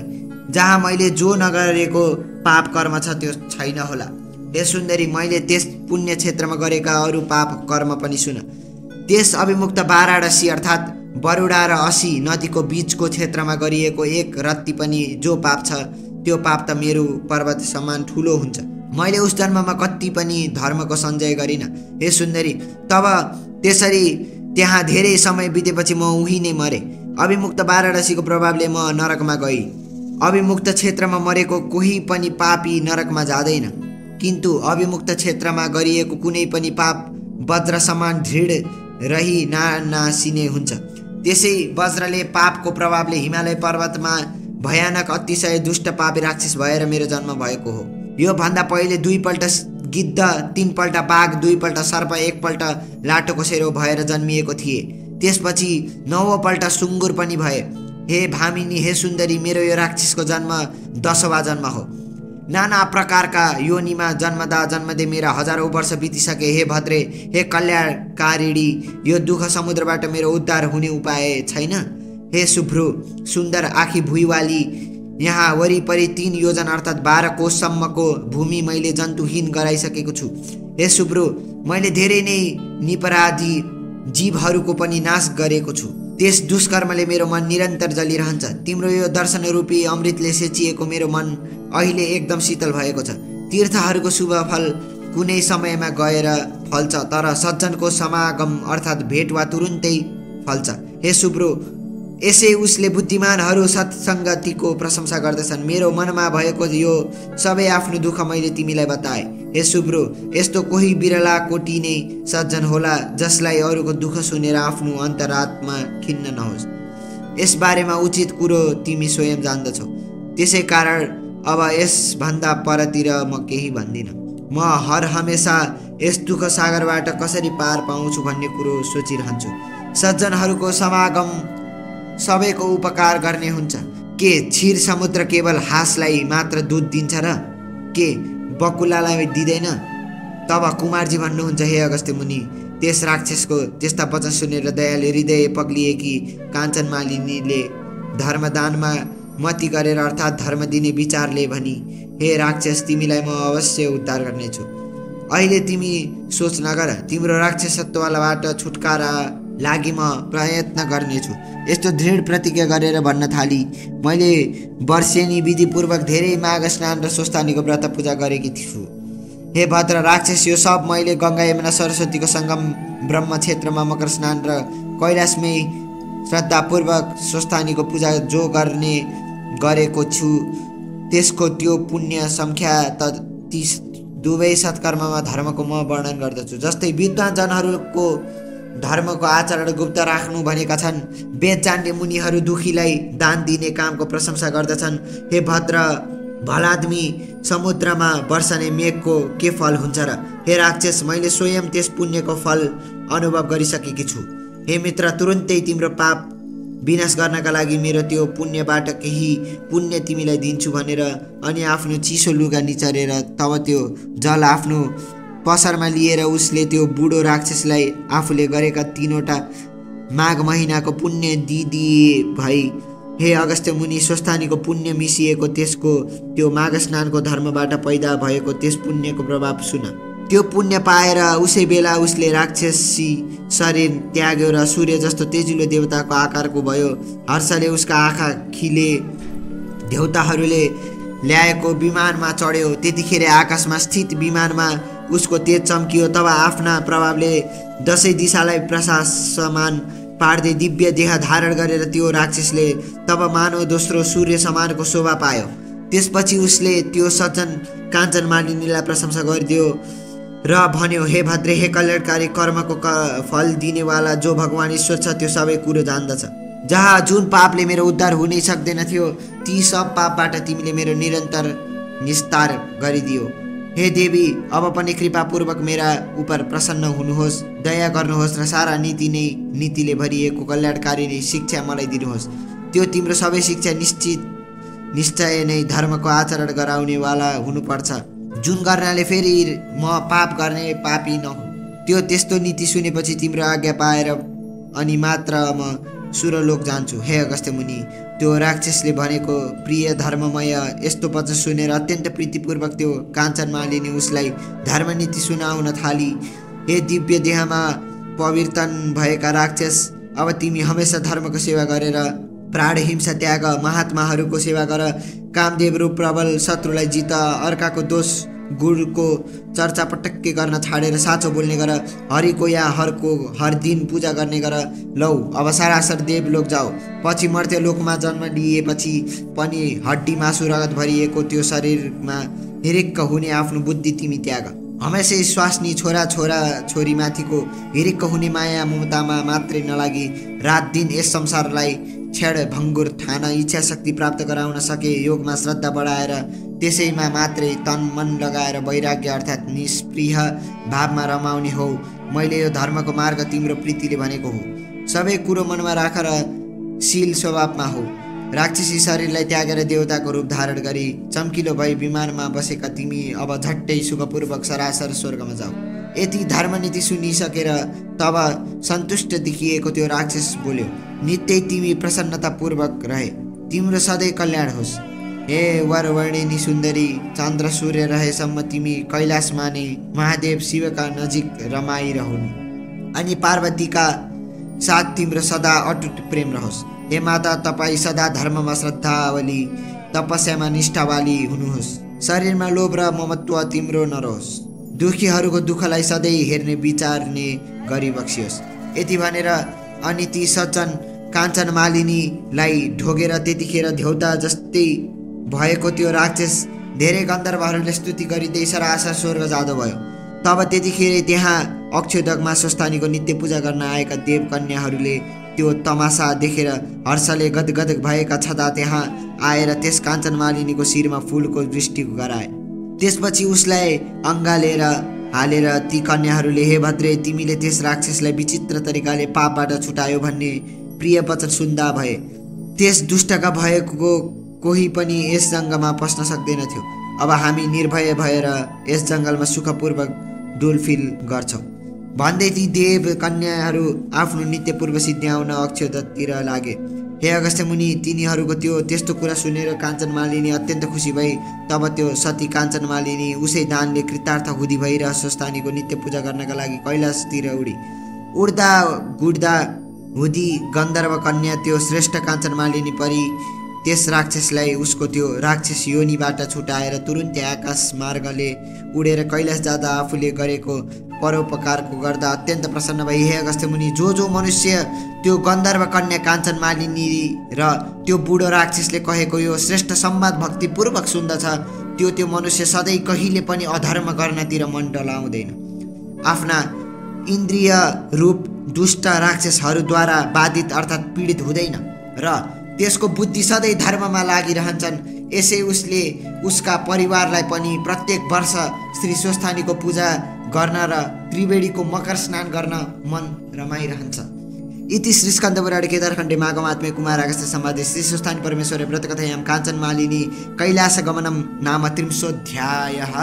जहाँ मैले जो नगरेको पाप कर्म छ त्यो छैन होला। हे सुन्दरी, मैले त्यस पुण्य क्षेत्रमा गरेका अरू पाप कर्म पनि सुन। त्यस अभिमुक्त वाराणसी अर्थात् बरुडा र असी नदीको बीचको क्षेत्रमा गरिएको एक रत्ती पनि जो पाप छ त्यो पाप त मेरो पर्वत समान ठुलो हुन्छ। मैले उस जन्ममा कति पनि धर्मको सञ्चय गरिन। हे सुन्दरी, तब त्यसरी त्यहाँ धेरै समय बितेपछि म उही नै मरे। अभिमुक्त वाराणसीको प्रभावले म नरकमा गई। अभिमुक्त क्षेत्रमा मरेको कोही पनि पापी नरकमा जाँदैन, किन्तु अभिमुक्त क्षेत्रमा गरिएको कुनै पनि पाप वज्र समान दृढ रही नासिने हुन्छ। त्यसै वज्रले पापको प्रभावले हिमालय पर्वतमा भयानक अतिशय दुष्ट पापी राक्षस भएर मेरो जन्म भएको हो। यो भन्दा पहिले 2 पल्ट गिद्ध, 3 पल्ट बाघ, 2 पल्ट सर्प, 1 पल्ट लाटोको सेरो भएर जन्मिएको थिए। त्यसपछि 9औं पल्ट सुँगुर पनि भए। हे भामिनी, हे सुन्दरी, मेरो यो राक्षसको जन्म 10वाँ जन्म हो। नाना प्रकारका योनिमा जन्मदा जन्मदै मेरा हजारौं वर्ष बितिसके। हे भद्रे, हे कल्याणकारिणी, यो दुःख समुद्रबाट मेरो उद्धार हुने उपाय छैन? हे शुभ्रु, सुन्दर आँखी भुइँवाली, यहाँ वरिपरि 3 योजना अर्थात् 12 कोससम्मको भूमि मैले जन्तुहीन गराइसकेको छु। हे शुभ्रु, मैले धेरै नै निपराधी जीवहरूको पनि नाश गरेको छु। त्यस दुष्कर्मले मेरो मन निरन्तर जलिरहन्छ। तिम्रो यो दर्शन रूपी अमृतले सेचिएको मेरो मन अहिले एकदम शीतल भएको छ। तीर्थहरूको शुभ फल कुनै समयमा गएर फल्छ, तर सज्जनको समागम अर्थात् भेट वा तुरुन्तै फल्छ। हे शुभ्रु, यसै उसले बुद्धिमानहरू सत्सङ्गतिको प्रशंसा गर्दछन्। मेरो मनमा भएको यो सबै आफ्नो दुःख मैले तिमीलाई बताए। हे शुभ्रु, यस्तो कोही बिरला कोटी नै सज्जन होला जसलाई अरूको दुःख सुनेर आफ्नो अन्तरात्मा खिन्न नहोस्। यस बारेमा उचित कुरो तिमी स्वयं जान्दछौ, त्यसै कारण अब यसभन्दा परतिर म केही भन्दिनँ। म हर हमेसा यस दुःख सागरबाट कसरी पार पाउँछु भन्ने कुरो सोचिरहन्छु। सज्जनहरूको समागम सबैको उपकार गर्ने हुन्छ। के क्षीर समुद्र केवल हाँसलाई मात्र दुध दिन्छ र के बकुलालाई दिँदैन? तब कुमारजी भन्नुहुन्छ, हे अगस्त्य मुनि, त्यस राक्षसको त्यस्ता वचन सुनेर दयाले हृदय पग्लिएकी काञ्चनमालिनीले धर्मदानमा मती गरेर अर्थात् धर्म दिने विचारले भनी, हे राक्षस, तिमीलाई म अवश्य उद्धार गर्नेछु। अहिले तिमी सोच नगर, तिम्रो राक्षसत्वबाट छुटकारा लागि म प्रयत्न गर्नेछु। यस्तो दृढ प्रतिज्ञा गरेर भन्न थाली। मैले वर्षेनी विधिपूर्वक धेरै माघ स्नान र स्वस्थानीको व्रत पूजा गरेकी छु। हे भद्र राक्षस, यो सब मैले गङ्गा यमुना सरस्वतीको सङ्गम ब्रह्म क्षेत्रमा मकर स्नान र कैलाशमै श्रद्धापूर्वक स्वस्थानीको पूजा जो गर्ने गरेको छु त्यसको त्यो पुण्य सङ्ख्या त 30 दुवै सत्कर्ममा धर्मको म वर्णन गर्दछु। जस्तै विद्वान जनहरूको धर्मको आचरण गुप्त राख्नु भनेका छन्। वेद जान्ने मुनिहरू दुखीलाई दान दिने कामको प्रशंसा गर्दछन्। हे भद्र भलादमी, समुद्रमा वर्षने मेघको के फल हुन्छ र? हे राक्षस, मैले स्वयं त्यस पुण्यको फल अनुभव गरिसकेकी छु। हे मित्र, तुरुन्तै तिम्रो पाप विनाश गर्नका लागि मेरो त्यो पुण्यबाट केही पुण्य तिमीलाई दिन्छु भनेर अनि आफ्नो चिसो लुगा निचरेर तब त्यो जल आफ्नो पसरमा लिएर उसले त्यो बुढो राक्षसलाई आफूले गरेका 3वटा माघ महिनाको पुण्य दिदिए भई। हे अगस्त्य मुनि, स्वस्थानीको पुण्य मिसिएको त्यसको त्यो माघ स्नानको धर्मबाट पैदा भएको त्यस पुण्यको प्रभाव सुन। त्यो पुण्य पाएर उसै बेला उसले राक्षसी शरीर त्याग्यो र सूर्य जस्तो तेजिलो देवताको आकारको भयो। हर्षले उसका आँखा खिले, देवताहरूले ल्याएको विमानमा चढ्यो। त्यतिखेर आकाशमा स्थित विमानमा उसको तेज चम्कियो। तब आफ्ना प्रभावले 10 दिशालाई प्रकाशमान पार्दै दिव्य देह धारण गरेर त्यो राक्षसले तब मानव दोस्रो सूर्य समानको शोभा पायो। त्यसपछि उसले त्यो सज्जन काञ्चनमालिनीलाई प्रशंसा गरिदियो र भन्यो, हे भद्रे, हे कल्याणकारी, कर्मको फल दिनेवाला जो भगवान ईश्वर छ त्यो सबै कुरो जान्दछ। जहाँ जुन पापले मेरो उद्धार हुनै सक्दैन थियो ती सब पापबाट तिमीले मेरो निरन्तर निस्तार गरिदियो। हे देवी, अब पनि कृपापूर्वक मेरा उपर प्रसन्न हुनुहोस्, दया गर्नुहोस् र सारा नीतिले भरिएको कल्याणकारी शिक्षा मलाई दिनुहोस्। त्यो तिम्रो सबै शिक्षा निश्चय नै धर्मको आचरण गराउनेवाला हुनुपर्छ। जुन गर्नाले फेरि म पाप गर्ने पापी नहुँ। त्यो त्यस्तो नीति सुनेपछि तिम्रो आज्ञा पाएर अनि मात्र म सुरलोक जान्छु। हे अगस्त्य मुनि, त्यो राक्षसले भनेको प्रिय धर्ममय यस्तो वचन सुनेर अत्यन्त प्रीतिपूर्वक त्यो काञ्चन मालिनी उसलाई धर्मनीति सुनाउन थाली। हे दिव्य देहमा परिवर्तन भएका राक्षस, अब तिमी हमेसा धर्मको सेवा गरेर प्राण हिंसा त्याग, महात्माहरूको सेवा गर, कामदेव रूप प्रबल शत्रुलाई जित, अर्काको दोष गुणको चर्चा पटक्कै गर्न छाडेर साँचो बोल्ने गर, हरिको या हरको हर दिन पूजा गर्ने गर। लौ अब सरासर देवलोक जाऊ। पछि मर्त्यलोकमा जन्म लिएपछि पनि हड्डी मासु रगत भरिएको त्यो शरीरमा हिरिक्क हुने आफ्नो बुद्धि तिमी त्याग। हमेसै स्वास्नी छोरा छोरा छोरीमाथिको हिरिक्क हुने माया ममतामा मात्रै नलागी रात दिन यस संसारलाई छेड भङ्गुर ठान इच्छा शक्ति प्राप्त गराउन सके, योगमा श्रद्धा बढाएर त्यसैमा मात्रै तन मन लगाएर वैराग्य अर्थात् निष्प्रिय भावमा रमाउने हो। मैले यो धर्मको मार्ग तिम्रो प्रीतिले भनेको हो। सबै कुरो मनमा राखेर शील स्वभावमा हो। राक्षसी शरीरलाई त्यागेर देवताको रूप धारण गरी चम्किलो भई विमानमा बसेका तिमी अब झट्टै सुखपूर्वक सरासर स्वर्गमा जाऊ। यति धर्मनीति सुनिसकेर तब सन्तुष्ट देखिएको त्यो राक्षस बोल्यो, नित्यै तिमी प्रसन्नतापूर्वक रहे, तिम्रो सधैँ कल्याण होस्। हे वरवर्णिनी सुन्दरी, चन्द्र सूर्य रहेसम्म तिमी कैलाश माने महादेव शिवका नजिक रमाइरहनु अनि पार्वतीका साथ तिम्रो सदा अटुट प्रेम रहोस्। हे माता, तपाईँ सदा धर्ममा श्रद्धावली तपस्यामा निष्ठावाली हुनुहोस्। शरीरमा लोभ र ममत्व तिम्रो नरहोस्। दुखीहरूको दुःखलाई सधैँ हेर्ने विचार्ने गरी बक्सियोस्। यति भनेर अनि ती सज्जन काञ्चन मालिनीलाई ढोगेर त्यतिखेर देउता जस्तै भएको त्यो राक्षस धेरै गन्धर्वहरूले स्तुति गरिँदै सरासर स्वर्ग जाँदो भयो। तब त्यतिखेर त्यहाँ अक्षोदकमा स्वस्थानीको नित्य पूजा गर्न आएका देव कन्याहरूले त्यो तमासा देखेर हर्षले गदगद भएका छँदा त्यहाँ आएर त्यस काञ्चन मालिनीको शिरमा फुलको वृष्टि गराए। त्यसपछि उसलाई अँगालेर हालेर ती कन्याहरूले, हे भद्रे, तिमीले त्यस राक्षसलाई विचित्र तरिकाले पापबाट छुटायो भन्ने प्रिय वचन सुन्दा भए। त्यस दुष्टका भएको कोही पनि यस जङ्गलमा पस्न सक्दैन थियो। अब हामी निर्भय भएर यस जङ्गलमा सुखपूर्वक डुलफिल गर्छौँ भन्दै ती देव कन्याहरू आफ्नो नित्य पूर्व सिद्ध्याउन अक्षोदतिर लागे। हे अगस्त्य मुनि, तिनीहरूको त्यस्तो कुरा सुनेर काञ्चन मालिनी अत्यन्त खुसी भई तब त्यो सती काञ्चन मालिनी उसै दानले कृतार्थ हुदी भएर स्वस्थानीको नित्य पूजा गर्नका लागि कैलाशतिर उड्दा गुड्दा हुदी गन्धर्व कन्या त्यो श्रेष्ठ काञ्चन मालिनी परी त्यस राक्षसलाई उसको त्यो राक्षस योनिबाट छुटाएर तुरुन्तै आकाश मार्गले उडेर कैलाश जाँदा आफूले गरेको परोपकारको गर्दा अत्यन्त प्रसन्न भई, हे अगस्त्य मुनि, जो मनुष्य त्यो गन्धर्व कन्या काञ्चन मालिनी र त्यो बुढो राक्षसले कहेको यो श्रेष्ठ सम्वाद भक्तिपूर्वक सुन्दछ, त्यो मनुष्य सधैँ कहिले पनि अधर्म गर्नतिर मन डलाउँदैन। आफ्ना इन्द्रिय रूप दुष्ट राक्षसहरूद्वारा बाधित अर्थात् पीडित हुँदैन र त्यसको बुद्धि सधैँ धर्ममा लागिरहन्छन्। यसै उसले उसका परिवारलाई पनि प्रत्येक वर्ष श्री स्वस्थानीको पूजा गर्न र त्रिवेणीको मकर स्नान गर्न मन रमाइरहन्छ। इति श्री स्कन्दपुराण केदारखण्डे माघमात्म्ये कुमार अगस्त्य संवादे श्री स्वस्थानी परमेश्वर व्रतकथायां काञ्चन मालिनी कैलास गमनम नाम 30 अध्यायः।